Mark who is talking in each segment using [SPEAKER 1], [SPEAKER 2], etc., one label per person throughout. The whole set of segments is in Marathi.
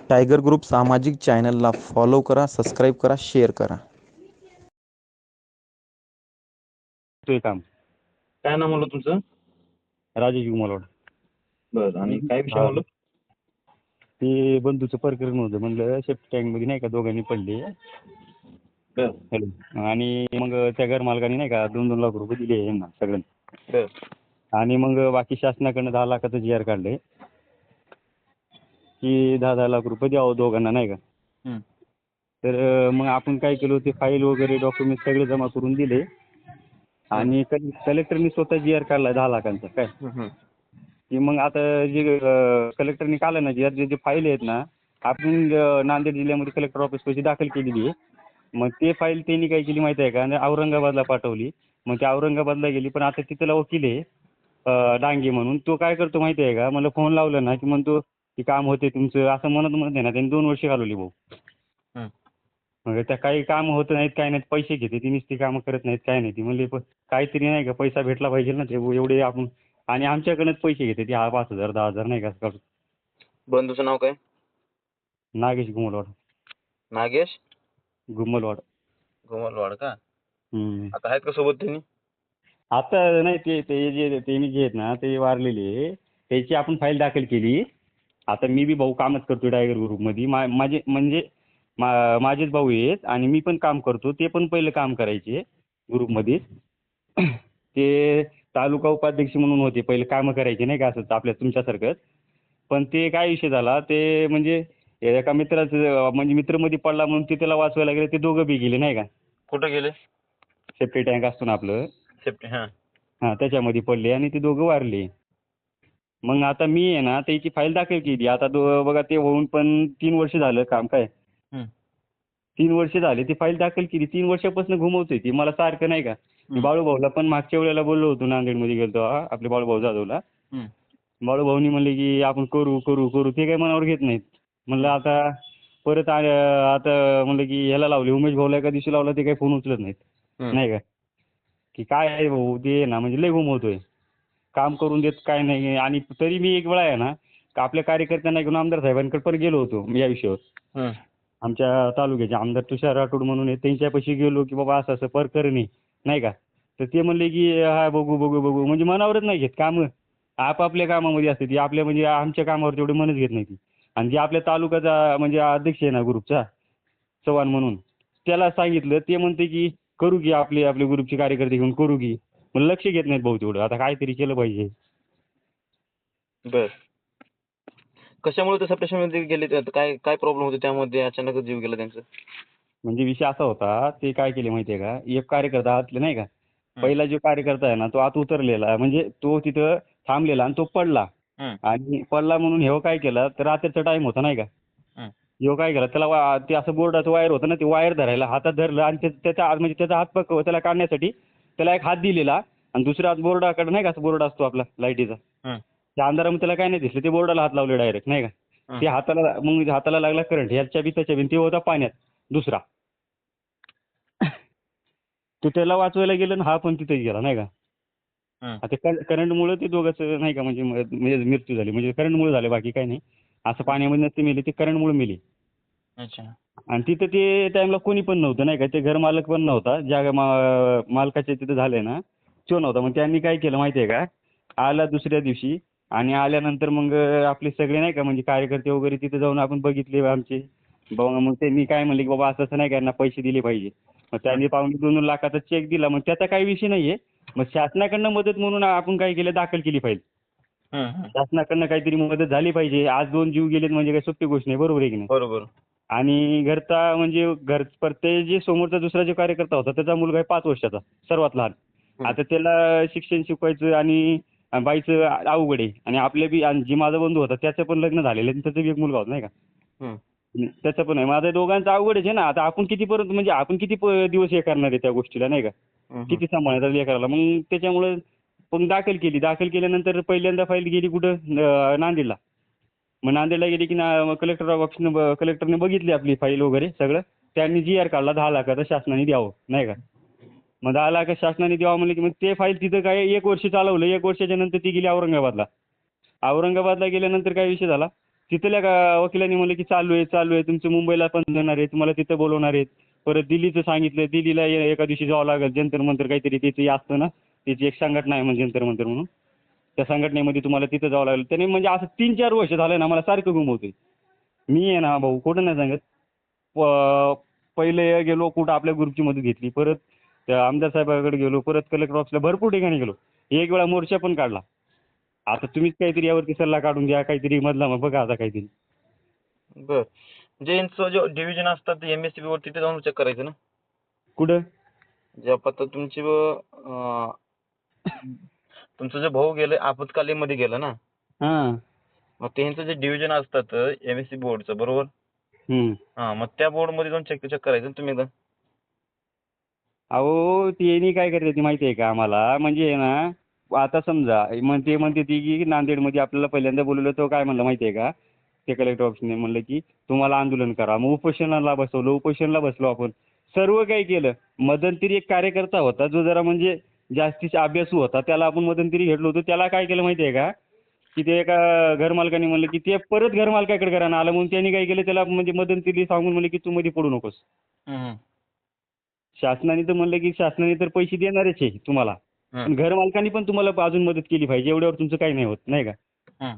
[SPEAKER 1] टायगर ग्रुप सामाजिक चॅनलला फॉलो करा, सबस्क्राईब करा, शेअर करा.
[SPEAKER 2] ते काम
[SPEAKER 3] काय नाव म्हणलं तुमचं?
[SPEAKER 2] राजेश गुमलवाड.
[SPEAKER 3] बरं. आणि काय विषय
[SPEAKER 2] हा.
[SPEAKER 3] म्हणलं?
[SPEAKER 2] ते बंधूचं प्रकरण होतं, म्हणलं सेफ्टी टँक मध्ये नाही का दोघांनी पडले.
[SPEAKER 3] बरं.
[SPEAKER 2] हॅलो. आणि मग त्या घर मालकाने नाही का 2-2 लाख रुपये दिले यांना सगळ्यांना.
[SPEAKER 3] बरं.
[SPEAKER 2] आणि मग बाकी शासनाकडनं 10 लाखाचं जी आर काढले की 10-10 लाख रुपये द्यावं दोघांना नाही का.
[SPEAKER 3] हं.
[SPEAKER 2] तर मग आपण काय केलं, ते फाईल वगैरे डॉक्युमेंट सगळे जमा करून दिले. आणि कलेक्टरनी स्वतः जी आर काढला 10 लाखांचा काय.
[SPEAKER 3] हं, हं.
[SPEAKER 2] की मग आता जे कलेक्टरनी काढलं ना जे फाईल आहेत ना, आपण नांदेड जिल्ह्यामध्ये कलेक्टर ऑफिस पैसे दाखल केलेली आहे. मग ते फाईल त्यांनी काय केली माहिती आहे का, आणि औरंगाबादला पाठवली. मग ते औरंगाबादला गेली, पण आता तिथला वकील आहे डांगे म्हणून, तो काय करतो माहिती आहे का, मला फोन लावला ना की म्हणतो की काम होते तुमचं, असं म्हणत आहे ना, त्यांनी 2 वर्ष घालवली भाऊ.
[SPEAKER 3] हं.
[SPEAKER 2] मग त्या काही काम होत नाहीत, काय नाहीत, पैसे घेते ती, नुसती कामं करत नाहीत, काय नाही ती. म्हणले पण काहीतरी नाही का पैसा भेटला पाहिजे ना, ते एवढे आपण. आणि आमच्याकडनंच पैसे घेते ती, 5,000 10,000 नाही का काढून.
[SPEAKER 3] बंधूचं नाव काय?
[SPEAKER 2] नागेश गुमलवाड.
[SPEAKER 3] नागेश
[SPEAKER 2] गुमलवाड.
[SPEAKER 3] घुमलवाड का?
[SPEAKER 2] हम्म.
[SPEAKER 3] आता आहेत का सोबत त्यांनी?
[SPEAKER 2] आता नाही, त्यांनी जे आहेत ना ते वारलेले, त्याची आपण फाईल दाखल केली. आता मी बी भाऊ कामच करतो टायगर ग्रुपमध्ये. माझे म्हणजे माझेच भाऊ आहेत आणि मी पण काम करतो. ते पण पहिलं काम करायचे ग्रुपमध्ये. ते तालुका उपाध्यक्ष म्हणून होते, पहिले कामं करायचे नाही का, असंच आपल्या तुमच्यासारखंच. पण ते काय विषय झाला, ते म्हणजे एका मित्राचं म्हणजे मित्रमध्ये पडला म्हणून ते त्याला वाचवायला गेले, ते दोघं बी गेले नाही का.
[SPEAKER 3] कुठं गेले?
[SPEAKER 2] सेफ्टी टँक असतो ना आपलं,
[SPEAKER 3] सेफ्टी. हां.
[SPEAKER 2] हां, त्याच्यामध्ये पडले आणि ते दोघं वारले. मग आता मी आहे ना त्याची फाईल दाखल केली. आता बघा ते होऊन पण 3 वर्ष झालं काम काय.
[SPEAKER 3] हं.
[SPEAKER 2] 3 वर्ष झाले ती फाईल दाखल केली. 3 वर्षापासून घुमवतोय ती मला सारखं नाही का. मी बाळूभाऊला पण मागच्या वेळेला बोललो होतो, नांदेडमध्ये गेलो तेव्हा आपले बाळूभाऊ जाधवला.
[SPEAKER 3] हं.
[SPEAKER 2] बाळूभाऊनी म्हणले की आपण करू करू करू, ते काही मनावर घेत नाहीत. म्हणलं आता परत आता म्हणलं की ह्याला लावले, उमेश भाऊला एका दिवशी लावला, ते काही फोन उचलत नाहीत
[SPEAKER 3] हं.
[SPEAKER 2] नाही का. की काय आहे भाऊ ते ना, म्हणजे लय घुमवतोय, काम करून देत काय नाही. आणि तरी मी एक वेळा आहे ना आपल्या कार्यकर्त्यांना घेऊन आमदार साहेबांकडे पण गेलो होतो या विषयावर.
[SPEAKER 3] हं.
[SPEAKER 2] आमच्या तालुक्याचे आमदार तुषार राठोड म्हणून आहे, त्यांच्यापाशी गेलो की बाबा असं असं प्रकरणी नाही का. तर ते म्हणले की हा बघू बघू बघू, म्हणजे मनावरच नाही घेत कामं. आपापल्या कामामध्ये असते ती, आपल्या म्हणजे आमच्या कामावर तेवढे मनच घेत नाही ती. आणि जे आपल्या तालुक्याचा म्हणजे अध्यक्ष आहे ना ग्रुपचा, चव्हाण म्हणून, त्याला सांगितलं, ते म्हणते की करू की आपले ग्रुपचे कार्यकर्ते घेऊन करू की. मग लक्ष घेत नाहीत भाऊ तेवढं. आता काहीतरी केलं पाहिजे.
[SPEAKER 3] बरं. कशामुळे ते सप्रेशनमध्ये गेले? ते काय काय प्रॉब्लेम होते त्यामध्ये, अचानकच जीव गेला त्यांचा?
[SPEAKER 2] म्हणजे विषय असा होता, ते काय केले माहितीये का, एक कार्यकर्ता आतले नाही का, पहिला जो कार्यकर्ता आहे ना तो आत उतरलेला, म्हणजे तो तिथं थांबलेला आणि तो पडला.
[SPEAKER 3] हं.
[SPEAKER 2] आणि पडला म्हणून ह्यो काय केला, तर रात्रीचा टाइम होता नाही का.
[SPEAKER 3] हं.
[SPEAKER 2] ह्यो काय केला, त्याला ते असं बोर्डाचं वायर होतं ना, ते वायर धरायला हातात धरलं आणि म्हणजे त्याचा हात त्याला काढण्यासाठी त्याला एक हात दिलेला आणि दुसऱ्या हात बोर्डाकडे नाही का, असं बोर्ड असतो आपला लाईटीचा,
[SPEAKER 3] हं.
[SPEAKER 2] त्या अंधारामध्ये त्याला काय नाही दिसलं, ते बोर्डाला हात लावले डायरेक्ट नाही का.
[SPEAKER 3] हं.
[SPEAKER 2] ते हाताला लागला करंट, ह्याच्या बी त्याच्या बी, ते होता पाण्यात दुसरा. तो त्याला वाचवायला गेला आणि हा पण तिथेच गेला नाही का.
[SPEAKER 3] हं.
[SPEAKER 2] आता करंटमुळे ते दोघंच नाही का, म्हणजे मृत्यू झाली, म्हणजे करंटमुळे झाले, बाकी काही नाही. असं पाण्यामध्ये नसते मेली, ते करंटमुळे मेली.
[SPEAKER 3] अच्छा.
[SPEAKER 2] आणि तिथं ते टाइमला कोणी पण नव्हतं नाही का, ते घर मालक पण नव्हता, ज्या मालकाच्या तिथं झालंय ना तो नव्हता. मग त्यांनी काय केलं माहिती आहे का, आला दुसऱ्या दिवशी आणि आल्यानंतर मग आपले सगळे नाही का म्हणजे कार्यकर्ते वगैरे तिथे जाऊन आपण बघितले आमचे. मग त्यांनी काय म्हणले की बाबा असं असं नाही का, यांना पैसे दिले पाहिजे. मग त्यांनी 2.5 लाखाचा चेक दिला. मग त्याचा काही विषय नाहीये. मग शासनाकडनं मदत म्हणून आपण काय केलं, दाखल केली फाईल.
[SPEAKER 3] हं. हं.
[SPEAKER 2] शासनाकडनं काहीतरी मदत झाली पाहिजे. आज 2 जीव गेलेत म्हणजे काही सोपी गोष्ट नाही, बरोबर आहे की नाही.
[SPEAKER 3] बरोबर.
[SPEAKER 2] आणि घरचा म्हणजे ते जे समोरचा दुसरा जो कार्यकर्ता होता त्याचा मुलगा आहे 5 वर्षाचा, सर्वात लहान.
[SPEAKER 3] हं.
[SPEAKER 2] आता त्याला शिक्षण शिकवायचं आणि बाईचं अवघड आहे. आणि आपल्या बी, आणि जी माझा बंधू होता त्याचं पण लग्न झालेलं आहे, त्याचा बी एक मुलगा होता नाही का.
[SPEAKER 3] हं.
[SPEAKER 2] त्याचं पण आहे. माझ्या दोघांचं अवघडच आहे ना. आता आपण म्हणजे आपण किती दिवस हे करणार आहे त्या गोष्टीला नाही का,
[SPEAKER 3] हं.
[SPEAKER 2] किती सांभाळायचं हे करायला. मग त्याच्यामुळे पण दाखल केल्यानंतर पहिल्यांदा फाईल गेली कुठं, नांदेडला. मग नांदेडला गेली की कलेक्टरने बघितली आपली फाईल वगैरे सगळं. त्यांनी जी आर काढला 10 लाखाचा, शासनाने द्यावं नाही का. मग 10 लाख शासनाने द्यावं म्हणलं की मग ते फाईल तिथं काय 1 वर्ष चालवलं. 1 वर्षाच्या नंतर ती गेली औरंगाबादला. औरंगाबादला गेल्यानंतर काय विषय झाला, तिथल्या वकिलांनी म्हणलं की चालू आहे तुमचं मुंबईला पण जाणार आहे, तुम्हाला तिथं बोलवणार आहेत. परत दिल्लीचं सांगितलं, दिल्लीला एका दिवशी जावं लागेल, जंतर मंतर काहीतरी त्याचं असतं ना, त्याची एक संघटना आहे म्हणजे जंतर मंतर म्हणून, त्या संघटनेमध्ये तुम्हाला तिथं जावं लागेल. त्याने म्हणजे असं 3-4 वर्ष झालं ना मला सारखं घुमवतोय. मी आहे ना भाऊ खोटं नाही सांगत, पहिले गेलो कुठं आपल्या ग्रुपची मदत घेतली, परत त्या आमदार साहेबांकडे गेलो, परत कलेक्टर ऑफिसला भरपूर ठिकाणी गेलो, एक वेळा मोर्चा पण काढला. आता तुम्हीच काहीतरी यावरती सल्ला काढून द्या, काहीतरी मधला मग बघा आता काहीतरी.
[SPEAKER 3] बर. म्हणजे यांचं जे डिव्हिजन असतात ते MSCB वर तिथे जाऊन चेक करायचं ना?
[SPEAKER 2] कुठं?
[SPEAKER 3] जे आता तुमचा जो भाऊ गेलं आपत्कालीनमध्ये गेला ना,
[SPEAKER 2] हां.
[SPEAKER 3] मग त्यांचं जे डिव्हिजन असतात MSCB बोर्डचं, बरोबर? हा, मग त्या बोर्डमध्ये जाऊन चेक करायचं ना तुम्ही एकदा.
[SPEAKER 2] अहो त्यांनी काय करते माहिती आहे का आम्हाला, म्हणजे आहे ना, आता समजा ते म्हणते ती की नांदेडमध्ये आपल्याला पहिल्यांदा बोलवलं, तो काय म्हणलं माहिती आहे का, ते कलेक्टर ऑफिसने म्हणलं की तुम्हाला आंदोलन करा. मग उपोषणाला बसवलं, उपोषणाला बसलो आपण, सर्व काही केलं. मध्यंतरी एक कार्यकर्ता होता जो जरा म्हणजे जास्तीचा अभ्यासू होता, त्याला आपण मध्यंतरी घेतलो होतो. त्याला काय केलं माहिती आहे का, की ते एका घरमालकाने म्हणलं की ते परत घरमालकाकडे घरानं आलं, म्हणून त्यांनी काय केलं त्याला म्हणजे मध्यंतरी सांगून म्हणलं की तू मध्ये पडू नकोस. शासनाने तर म्हणलं की शासनाने तर पैसे देणारच आहे तुम्हाला, पण घरमालकांनी पण तुम्हाला अजून मदत केली पाहिजे, एवढ्यावर तुमचं काही नाही होत, नाही का.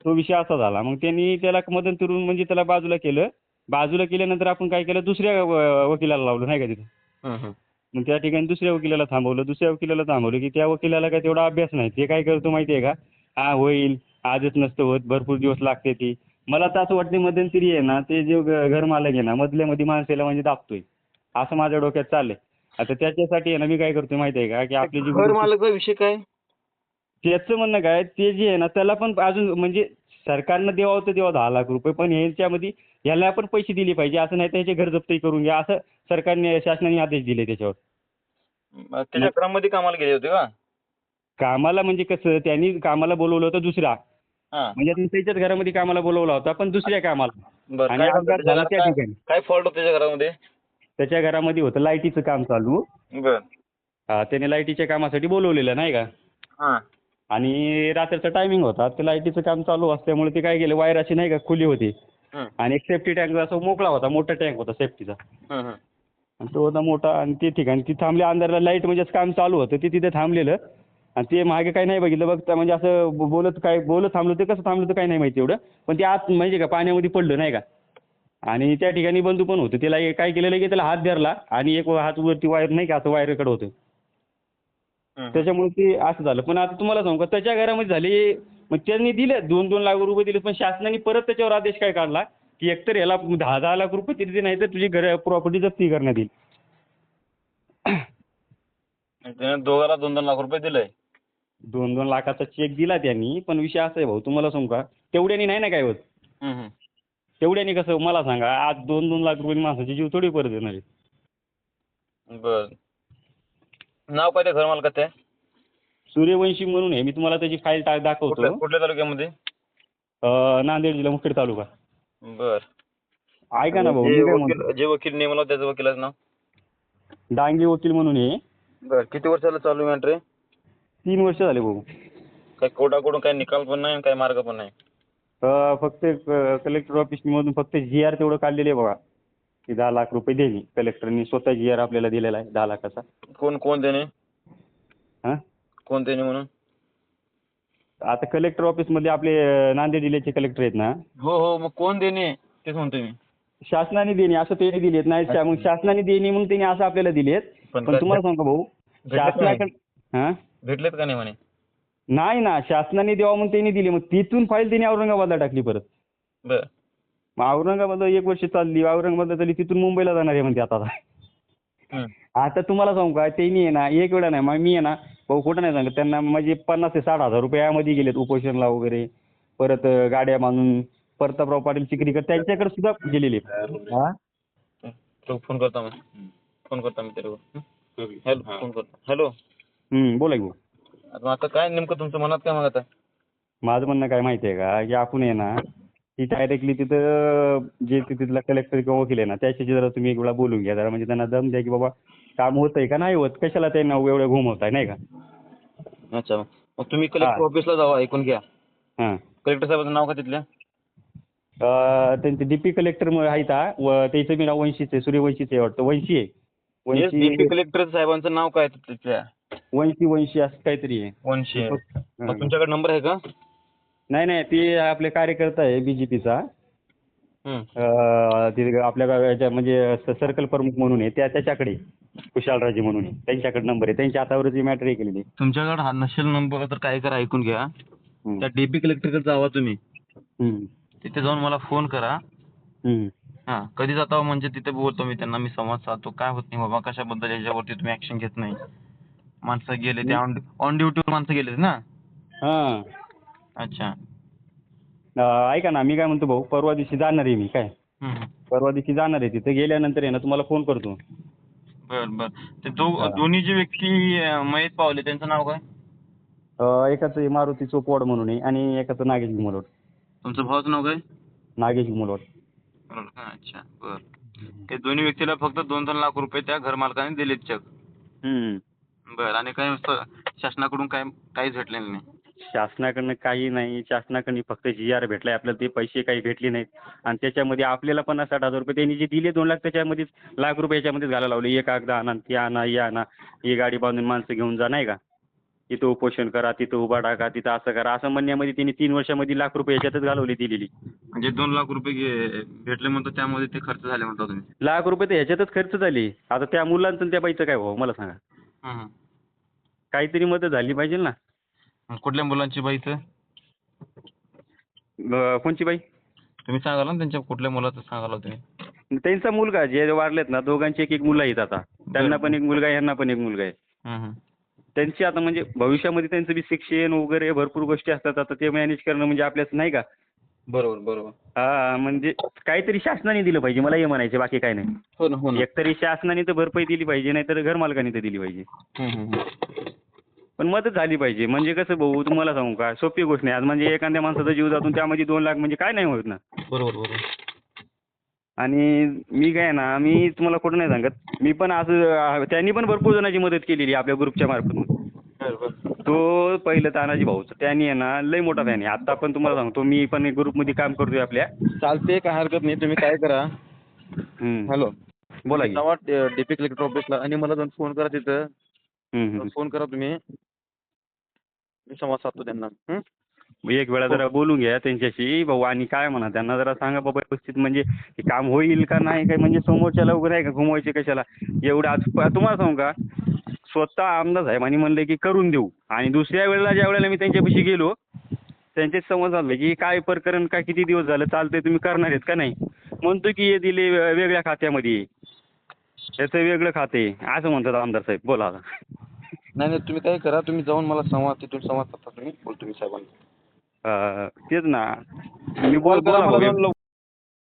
[SPEAKER 2] तो विषय असा झाला. मग त्यांनी त्याला मध्यंतरून म्हणजे त्याला बाजूला केलं. बाजूला केल्यानंतर आपण काय केलं, दुसऱ्या वकिलाला लावलं, नाही का तिथं. मग त्या ठिकाणी दुसऱ्या वकिलाला थांबवलं की त्या वकिलाला काय तेवढा अभ्यास नाही. ते काय करतो माहिती आहे का, हा होईल, आजच नसतं होत, भरपूर दिवस लागते ती. मला तर असं वाटतं मध्यंतरी आहे ना, ते जे घरमालक आहे ना, मधल्यामध्ये माणसाला म्हणजे दाबतोय, असं माझ्या डोक्यात चाललंय. आता त्याच्यासाठी आहे ना मी काय करतोय माहिती आहे का, की आपली जी
[SPEAKER 3] घर मालकाचा विषय काय?
[SPEAKER 2] त्याचं म्हणणं काय, ते जे आहे ना त्याला पण अजून म्हणजे सरकारनं द्यावं तर द्यावं 10 लाख रुपये, पण ह्याच्यामध्ये याला पण पैसे दिले पाहिजे. असं नाही तर ह्याचे घर जप्तही करून घ्या, असं सरकारने शासनाने आदेश दिले त्याच्यावर.
[SPEAKER 3] त्याच्या घरामध्ये कामाला गेले होते का?
[SPEAKER 2] कामाला म्हणजे कसं, त्यांनी कामाला बोलवलं होतं दुसऱ्या,
[SPEAKER 3] हा.
[SPEAKER 2] म्हणजे आपण त्याच्याच घरामध्ये कामाला बोलवला होता, पण दुसऱ्या कामाला.
[SPEAKER 3] बरं,
[SPEAKER 2] आणि
[SPEAKER 3] काय झालं
[SPEAKER 2] अपघात
[SPEAKER 3] त्याच्या
[SPEAKER 2] झाला
[SPEAKER 3] घरात?
[SPEAKER 2] त्या ठिकाणी.
[SPEAKER 3] काय फॉल्ट होता त्याच्या घरामध्ये?
[SPEAKER 2] त्याच्या घरामध्ये होतं लाईटीचं काम चालू.
[SPEAKER 3] बर.
[SPEAKER 2] त्याने लाईटीच्या कामासाठी बोलवलेलं, नाही का.
[SPEAKER 3] हा.
[SPEAKER 2] आणि रात्रीचा टायमिंग होता, ते लाईटीचं काम चालू असल्यामुळे ते काय केलं, वायर अशी नाही का खुली होती, आणि एक सेफ्टी टँक असा मोकळा होता, मोठा टँक होता सेफ्टीचा. आणि तो होता मोठा, आणि ते ठिकाणी ती थांबले अंधारला, लाईट म्हणजे काम चालू होतं, ते तिथे थांबलेलं. आणि ते मागे काही नाही बघितलं बघता, म्हणजे असं बोलत थांबलं, ते कसं थांबलं तर काही नाही माहिती एवढं, पण ते आत म्हणजे का पाण्यामध्ये पडलं, नाही का. आणि त्या ठिकाणी बंधू पण होतं, त्याला काय केलेलं की त्याला हात धरला, आणि एक हात वरती वायर नाही का असं वायरकडे होतं, त्याच्यामुळे ते असं झालं. पण आता तुम्हाला सांगू का, त्याच्या घरामध्ये झाले, मग त्यांनी दिले 2-2 लाख रुपये दिले, पण शासनाने परत त्याच्यावर आदेश काय काढला की एकतर याला 10-10 लाख रुपये दिले, नाही तर तुझी प्रॉपर्टी जप्ती करण्यात येईल.
[SPEAKER 3] त्याने दोघाला 2-2 लाख रुपये दिले.
[SPEAKER 2] 2-2 लाखाचा चेक दिला त्यांनी, पण विषय असा आहे भाऊ, तुम्हाला सांगू का, तेवढ्यानी नाही ना काय होत. तेवढ्यानी कसं मला सांगा, आज 2-2 लाख रुपये माणसाची जीव थोडी परत येणार आहे.
[SPEAKER 3] बर. नाव काय त्या घर मालकाचं आहे?
[SPEAKER 2] सूर्यवंशी म्हणून आहे, मी तुम्हाला त्याची फाईल दाखवतो.
[SPEAKER 3] कुठल्या तालुक्यामध्ये?
[SPEAKER 2] नांदेड जिल्हा मुखेड तालुका.
[SPEAKER 3] बर.
[SPEAKER 2] ऐका ना भाऊ, मी काय म्हणतो,
[SPEAKER 3] जे वकील नेमला त्याचं वकिलाचं नाव?
[SPEAKER 2] डांगे वकील म्हणून आहे.
[SPEAKER 3] बर. किती वर्षाला चालू आहे मॅटर?
[SPEAKER 2] 3 वर्ष झाले भाऊ.
[SPEAKER 3] काही कोर्टाकडून काही निकाल पण नाही, काही मार्ग पण नाही.
[SPEAKER 2] फक्त कलेक्टर ऑफिसमधून फक्त GR तेवढं काढलेलं आहे बघा, की 10 लाख रुपये देणे. कलेक्टरनी स्वतः GR आपल्याला दिलेला आहे 10 लाखाचा.
[SPEAKER 3] कोण देणे?
[SPEAKER 2] हां,
[SPEAKER 3] कोण देणे म्हणून?
[SPEAKER 2] आता कलेक्टर ऑफिसमध्ये आपले नांदेड जिल्ह्याचे कलेक्टर आहेत ना.
[SPEAKER 3] हो, मग कोण देणे तेच म्हणतोय मी.
[SPEAKER 2] शासनाने देणे असं त्यांनी दिलेत नाही, मग शासनाने देणे म्हणून त्यांनी असं आपल्याला दिलेत. पण तुम्हाला सांगू भाऊ, शासनाकडे
[SPEAKER 3] भेटलेत का नाही म्हणे?
[SPEAKER 2] नाही ना, शासनाने द्यावं म्हणून त्यांनी दिली, मग तिथून फाईल त्यांनी औरंगाबादला टाकली परत.
[SPEAKER 3] बर.
[SPEAKER 2] मग औरंगाबादला 1 वर्ष चालली, औरंगाबादला चालली, तिथून मुंबईला जाणार आहे म्हणते आता. आता तुम्हाला सांगू का, त्यांनी आहे ना एक वेळा नाही, मग मी आहे ना भाऊ खोटं नाही सांगत, त्यांना म्हणजे 50 ते 60 हजार रुपये यामध्ये गेलेत उपोषणला वगैरे, परत गाड्या बांधून, प्रतापराव पाटील चिखलीकर त्यांच्याकडे सुद्धा गेलेले.
[SPEAKER 3] फोन करतो मी त्याला. हॅलो, फोन करतो. हॅलो.
[SPEAKER 2] बोला की भाऊ.
[SPEAKER 3] आता काय नेमकं तुमचं मनात काय मग आता?
[SPEAKER 2] माझं म्हणणं काय माहिती आहे का, की आपण आहे ना ती डायरेक्टली तिथं जे तिथला कलेक्टर किंवा वकील आहे ना त्याच्याशी जरा तुम्ही एक वेळा बोलून घ्या जरा, म्हणजे त्यांना दम द्या की बाबा काम होतंय का नाही होत, कशाला त्यांना एवढं घुमवताय, नाही का.
[SPEAKER 3] अच्छा, मग तुम्ही कलेक्टर ऑफिसला जावा, ऐकून घ्या.
[SPEAKER 2] हां,
[SPEAKER 3] कलेक्टर साहेबांचं नाव का तिथल्या?
[SPEAKER 2] त्यांचे डीपी कलेक्टर आहेत हा. व त्याचं बी नाव वंशीच आहे, सूर्यवंशीच आहे वाटतं, वंशी आहे.
[SPEAKER 3] डीपी
[SPEAKER 2] वंशी
[SPEAKER 3] कलेक्टर साहेबांचं नाव काय तिथल्या?
[SPEAKER 2] वंशी असं काहीतरी आहे.
[SPEAKER 3] वंशी आहे.
[SPEAKER 2] हा.
[SPEAKER 3] मग तुमच्याकडे नंबर आहे का?
[SPEAKER 2] नाही ते आपले कार्यकर्ता आहे बीजेपीचा.
[SPEAKER 3] हम्म.
[SPEAKER 2] ते आपल्या याच्या म्हणजे सर्कल प्रमुख म्हणून आहे त्याच्याकडे कुशालराजे म्हणून आहे, त्यांच्याकडे नंबर आहे, त्यांच्या हातावरच ही मॅटर हे केलेली.
[SPEAKER 3] तुमच्याकडे हा नसेल नंबर तर काय करा, ऐकून घ्या.
[SPEAKER 2] हम्म.
[SPEAKER 3] त्या डीपी कलेक्टरकडे जावा तुम्ही.
[SPEAKER 2] हम्म.
[SPEAKER 3] तिथे जाऊन मला फोन करा.
[SPEAKER 2] हम्म.
[SPEAKER 3] हा, कधी जाता म्हणजे तिथे बोलतो मी त्यांना, मी संवाद साधतो. काय होत नाही बाबा, कशाबद्दल याच्यावरती तुम्ही ऍक्शन घेत नाही. माणसं गेले ते ऑन ड्युटीवर माणसं गेले ना.
[SPEAKER 2] हा.
[SPEAKER 3] अच्छा.
[SPEAKER 2] ऐका ना, मी काय म्हणतो भाऊ, परवा दिवशी जाणार आहे मी काय.
[SPEAKER 3] हम्म.
[SPEAKER 2] परवा दिवशी जाणार आहे, तिथे गेल्यानंतर आहे ना तुम्हाला फोन करतो.
[SPEAKER 3] बर बर. ते दोन्ही जे व्यक्ती मयत पावले त्यांचं नाव काय?
[SPEAKER 2] एकाचं मारुती चोपवाड म्हणून आहे आणि एकाचं नागेश गुमलोड.
[SPEAKER 3] तुमचं भावाचं नाव काय?
[SPEAKER 2] नागेश गुमलोड.
[SPEAKER 3] बरोबर का? अच्छा बर. ते दोन्ही व्यक्तीला फक्त 2-2 लाख रुपये त्या घर मालकाने दिलेत चेक.
[SPEAKER 2] हम्म.
[SPEAKER 3] बर. आणि काही शासनाकडून काहीच भेटलेलं नाही.
[SPEAKER 2] शासनाकडनं काही नाही, शासनाकडनं फक्त GR भेटलाय आपल्याला, ते पैसे काही भेटले नाहीत. आणि त्याच्यामध्ये आपल्याला 50-60 हजार रुपये त्यांनी जे दिले 2 लाख, त्याच्यामध्येच लाख रुपये याच्यामध्येच घालायला लावले. एक कागद आणा, ती आणा, हे आणा, ही गाडी बांधून माणसं घेऊन जा, नाही का, इथं उपोषण करा, तिथं उभा टाका, तिथं असं करा, असं म्हणण्यामध्ये त्यांनी 3 वर्षामध्ये लाख रुपये याच्यातच घालवली दिलेली.
[SPEAKER 3] म्हणजे 2 लाख रुपये भेटले म्हणतो, त्यामध्ये ते खर्च झाले म्हणता तुम्ही.
[SPEAKER 2] लाख रुपये तर ह्याच्यातच खर्च झाले. आता त्या मुलांचं आणि त्या बाईचं काय भाऊ मला सांगा.
[SPEAKER 3] हम्म.
[SPEAKER 2] काहीतरी मदत झाली पाहिजे ना.
[SPEAKER 3] कुठल्या मुलांची बाईचं?
[SPEAKER 2] कोणची बाई?
[SPEAKER 3] तुम्ही सांगाल ना त्यांच्या कुठल्या मुलाचं सांगाल तुम्ही?
[SPEAKER 2] त्यांचा मुलगा जे वारलेत ना, दोघांची एक मुलं आहेत आता. त्यांना पण एक मुलगा आहे, यांना पण एक मुलगा आहे.
[SPEAKER 3] हम्म.
[SPEAKER 2] त्यांची आता म्हणजे भविष्यामध्ये त्यांचं बी शिक्षण वगैरे भरपूर गोष्टी असतात. आता ते मॅनेज करणं म्हणजे आपल्याच नाही का.
[SPEAKER 3] बरोबर बरोबर.
[SPEAKER 2] हा, म्हणजे काहीतरी शासनाने दिलं पाहिजे, मला हे म्हणायचे, बाकी काय नाही.
[SPEAKER 3] हो ना हो ना.
[SPEAKER 2] एकतरी शासनाने तर भरपाई दिली पाहिजे, नाहीतर घर मालकाने तर दिली पाहिजे. पण मदत झाली पाहिजे. म्हणजे कसं भाऊ, तुम्हाला सांगू का, सोपी गोष्ट नाही. आज म्हणजे एखाद्या माणसाचा जीव जातून त्यामध्ये 2 लाख म्हणजे काय नाही होत ना.
[SPEAKER 3] बरोबर बरोबर.
[SPEAKER 2] आणि मी काय ना, मी तुम्हाला खोटं नाही सांगत, मी पण असं त्यांनी पण भरपूर जणांची मदत केलेली आपल्या ग्रुपच्या मार्फत. तो पहिलं तानाजी भाऊचं, त्यांनी आहे ना लय मोठा फॅन आहे. आता पण तुम्हाला सांगतो, मी पण एक ग्रुपमध्ये काम करतोय आपल्या.
[SPEAKER 3] चालते, काय हरकत नाही. तुम्ही काय करा, हॅलो,
[SPEAKER 2] बोला की.
[SPEAKER 3] जावा डीपी कलेक्टर ऑफिसला आणि मला जाऊन फोन करा तिथं. फोन करा तुम्ही, मी संवाद साधतो त्यांना.
[SPEAKER 2] एक वेळा जरा बोलून घ्या त्यांच्याशी भाऊ, आणि काय म्हणा त्यांना जरा सांगा बाबा व्यवस्थित, म्हणजे हे काम होईल का नाही काय, म्हणजे समोरच्याला वगैरे आहे का घुमवायचे कशाला एवढं. आज तुम्हाला सांगू का, स्वतः आमदार साहेबांनी म्हणले की करून देऊ, आणि दुसऱ्या वेळेला ज्या वेळेला मी त्यांच्यापाशी गेलो, त्यांचे संवाद साधले की काय प्रकरण, काय किती दिवस झालं चालतंय, तुम्ही करणार आहेत का नाही. म्हणतो की हे दिले वेगळ्या खात्यामध्ये, याचं वेगळं खाते, असं म्हणतात आमदार साहेब. बोला आता.
[SPEAKER 3] नाही तुम्ही काय करा, तुम्ही जाऊन मला तिथून संवाद साधता तुम्ही, बोलतो मी साहेबांना.
[SPEAKER 2] तेच ना, मी बोला भाऊ.